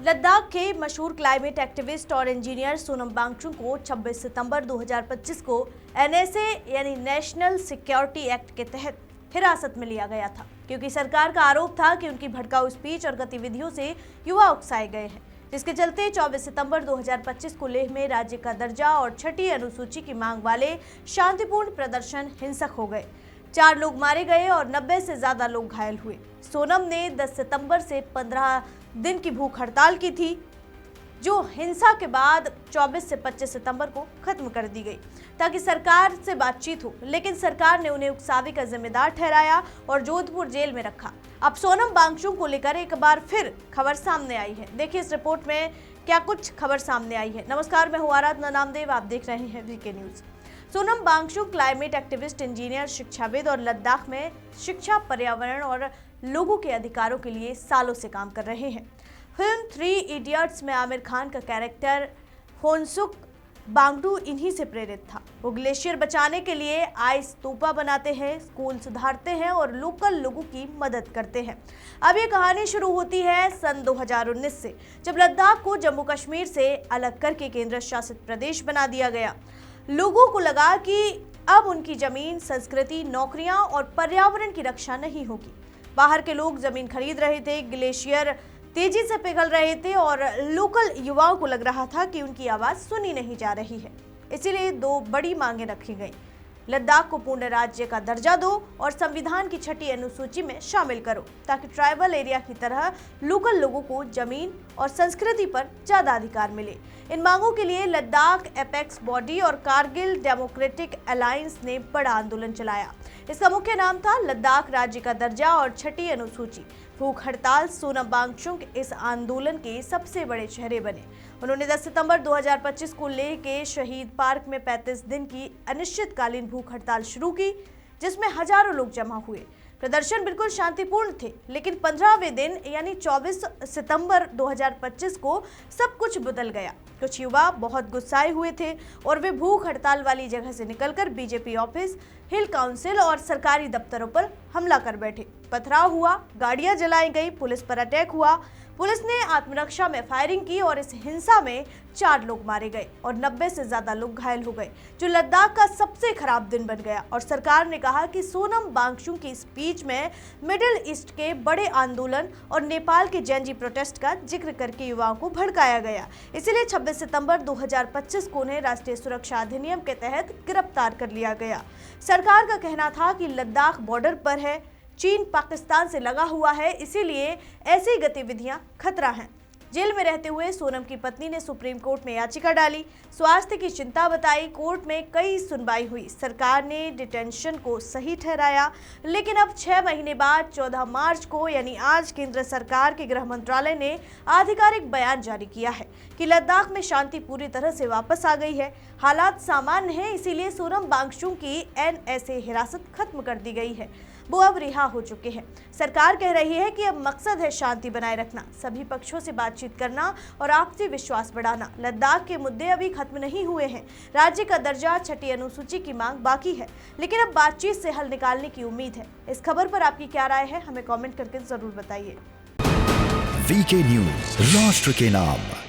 लद्दाख के मशहूर climate activist और इंजीनियर सोनम वांगचुक को 26 सितंबर 2025 को एनएसए यानी नेशनल सिक्योरिटी एक्ट के तहत हिरासत में लिया गया था, क्योंकि सरकार का आरोप था कि उनकी भड़काऊ स्पीच और गतिविधियों से युवा उकसाए गए हैं, जिसके चलते 24 सितंबर 2025 को लेह में राज्य का दर्जा और छठी अनुसूची की मांग वाले शांतिपूर्ण प्रदर्शन हिंसक हो गए। 4 लोग मारे गए और 90 से ज्यादा लोग घायल हुए। सोनम ने 10 सितंबर से 15 दिन की भूख हड़ताल की थी, जो हिंसा के बाद 24 से 25 सितंबर को खत्म कर दी गई ताकि सरकार से बातचीत हो, लेकिन सरकार ने उन्हें उकसावे का जिम्मेदार ठहराया और जोधपुर जेल में रखा। अब सोनम वांगचुक को लेकर एक बार फिर खबर सामने आई है। देखिए इस रिपोर्ट में क्या कुछ खबर सामने आई है। नमस्कार, मैं हूं आराधना नामदेव, आप देख रहे हैं VK news. Sonam Wangchuk climate activist, engineer, शिक्षाविद और लद्दाख में शिक्षा, पर्यावरण और लोगों के अधिकारों के लिए सालों से काम कर रहे हैं। फिल्म 3 इडियट्स में आमिर खान का कैरेक्टर फोनसुक वांगडू इन्हीं से प्रेरित था। वो ग्लेशियर बचाने के लिए आइस स्तूपा बनाते हैं, स्कूल सुधारते हैं और लोकल लोगों की मदद करते हैं। अब ये कहानी शुरू होती है सन 2019 से, जब लद्दाख को जम्मू कश्मीर से अलग करके केंद्र शासित प्रदेश बना दिया गया। लोगों को लगा कि अब उनकी जमीन, संस्कृति, नौकरियां और पर्यावरण की रक्षा नहीं होगी। बाहर के लोग जमीन खरीद रहे थे, ग्लेशियर तेजी से पिघल रहे थे और लोकल युवाओं को लग रहा था कि उनकी आवाज सुनी नहीं जा रही है। इसीलिए 2 बड़ी मांगे रखी गई। लद्दाख को पूर्ण राज्य का दर्जा दो और संविधान की छठी अनुसूची में शामिल करो, ताकि ट्राइबल एरिया की तरह लोकल लोगों को जमीन और संस्कृति पर ज्यादा अधिकार मिले। इन मांगों के लिए लद्दाख एपेक्स बॉडी और कारगिल डेमोक्रेटिक अलायंस ने बड़ा आंदोलन चलाया। इसका मुख्य नाम था लद्दाख राज्य का दर्जा और छठी अनुसूची। भूख हड़ताल सोनम वांगचुक इस आंदोलन के सबसे बड़े चेहरे बने। उन्होंने 10 सितंबर 2025 को लेह के शहीद पार्क में 35 दिन की अनिश्चितकालीन भूख हड़ताल शुरू की, जिसमें हजारों लोग जमा हुए। प्रदर्शन बिल्कुल शांतिपूर्ण थे, लेकिन 15वें दिन यानी 24 सितंबर 2025 को सब कुछ बदल गया। कुछ युवा बहुत गुस्साए हुए थे और वे भूख हड़ताल वाली जगह से निकलकर बीजेपी ऑफिस, हिल काउंसिल और सरकारी दफ्तरों पर हमला कर बैठे। पथराव हुआ, गाड़ियां जलाई गई, पुलिस पर अटैक हुआ। पुलिस ने आत्मरक्षा में फायरिंग की और इस हिंसा में 4 लोग मारे गए और 90 से ज्यादा लोग घायल हो गए, जो लद्दाख का सबसे खराब दिन बन गया। और सरकार ने कहा कि सोनम वांगचुक की स्पीच में मिडिल ईस्ट के बड़े आंदोलन और नेपाल के जेनजी प्रोटेस्ट का जिक्र करके युवाओं को भड़काया गया। इसीलिए 26 सितंबर 2025 को उन्हें राष्ट्रीय सुरक्षा अधिनियम के तहत गिरफ्तार कर लिया गया। सरकार का कहना था कि लद्दाख बॉर्डर पर है, चीन पाकिस्तान से लगा हुआ है, इसीलिए ऐसी गतिविधियां खतरा हैं। जेल में रहते हुए सोनम की पत्नी ने सुप्रीम कोर्ट में याचिका डाली, स्वास्थ्य की चिंता बताई। कोर्ट में कई सुनवाई हुई, सरकार ने डिटेंशन को सही ठहराया। लेकिन अब 6 महीने बाद 14 मार्च को यानी आज केंद्र सरकार के गृह मंत्रालय ने आधिकारिक बयान जारी किया है कि लद्दाख में शांति पूरी तरह से वापस आ गई है, हालात सामान्य हैं, इसीलिए सोनम वांगचुक की एनएसए हिरासत खत्म कर दी गई है। वो अब रिहा हो चुके हैं। सरकार कह रही है कि अब मकसद है शांति बनाए रखना, सभी पक्षों से बातचीत करना और आपसी विश्वास बढ़ाना। लद्दाख के मुद्दे अभी खत्म नहीं हुए हैं। राज्य का दर्जा, छठी अनुसूची की मांग बाकी है, लेकिन अब बातचीत से हल निकालने की उम्मीद है। इस खबर पर आपकी क्या राय है, हमें कमेंट करके जरूर बताइए। वीके न्यूज, राष्ट्र के नाम।